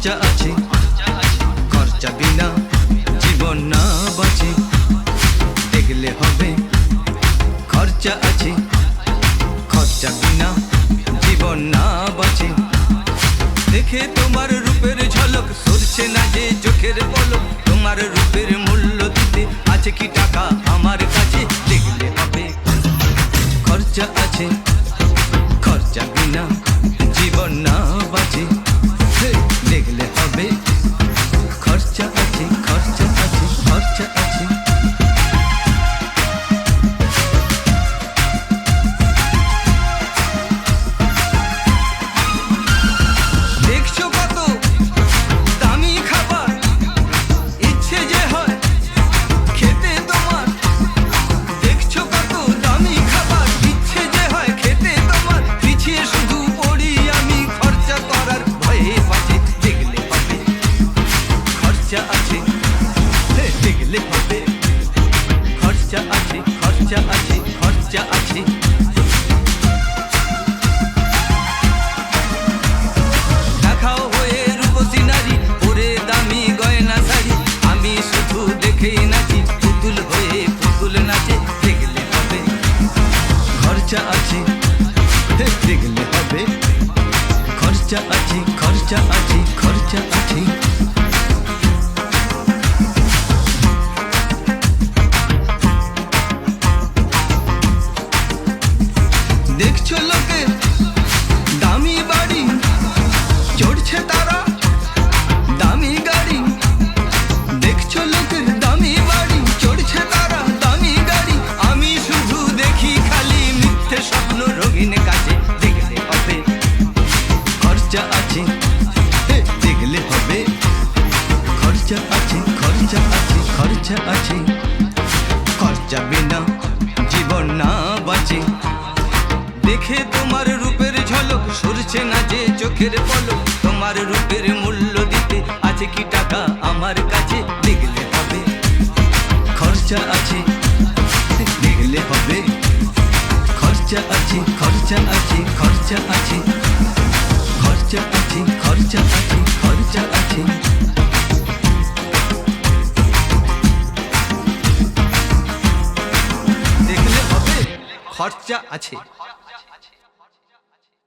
খরচা আছে, খরচা বিনা জীবন না বাঁচে। দেখলে হবে খরচা আছে, খরচা বিনা জীবন না বাঁচে। দেখে তোমার রূপের ঝলক সরছে না যে চোখের পলক। তোমার রূপের মূল্য দিতে আছে কি টাকা আমার কাছে? দেখলে হবে খরচা আছে, খরচা বিনা জীবন না বাঁচে। দেখলে হবে খরচা আছে, খরচা আছে, খরচা আছে। দেখছো কত দামি খাবার, ইচ্ছে যে হয় খেতে তোমার। দেখছো কত দামি খাবার, ইচ্ছে যে হয় খেতে তোমার। পিছিয়ে শুধু পড়ি আমি খরচা করার ভয়ে পাচ্ছে। দেখলে হবে খরচা আছে, দেখলে হবে খরচা আছে, খরচা আছে, খরচা আছে। দেখাও হয়ে রূপসী নারী, ওরে দামি গয়না শাড়ি। আমি শুধু দেখেই নাচি, পুতুল হয়ে পুতুল নাচে। দেখলে হবে খরচা আছে, দেখলে হবে খরচা আছে, খরচা আছে, খরচা আছে। দেখছো লোকের দামি বাড়ি, চড়ছে তারা দামি গাড়ি। দেখছো লোকের দামি বাড়ি, চড়ছে তারা দামি গাড়ি। আমি শুধু দেখি খালি মিথ্যে স্বপ্ন রঙিন কাছে। দেখলে হবে খরচা আছে, দেখলে হবে খরচা আছে, খরচা আছে, খরচা আছে। খরচা বিনা জীবন না বাঁচে। দেখে তোমার রূপের ঝলক সরছে না যে চোখের পলক। তোমার রূপের মূল্য দিতে আছে কি টাকা আমার কাছে? দেখলে হবে খরচা আছে, দেখলে হবে খরচা আছে, খরচা আছে, খরচা আছে, খরচা আছে, খরচা আছে, খরচা আছে। দেখলে হবে খরচা আছে।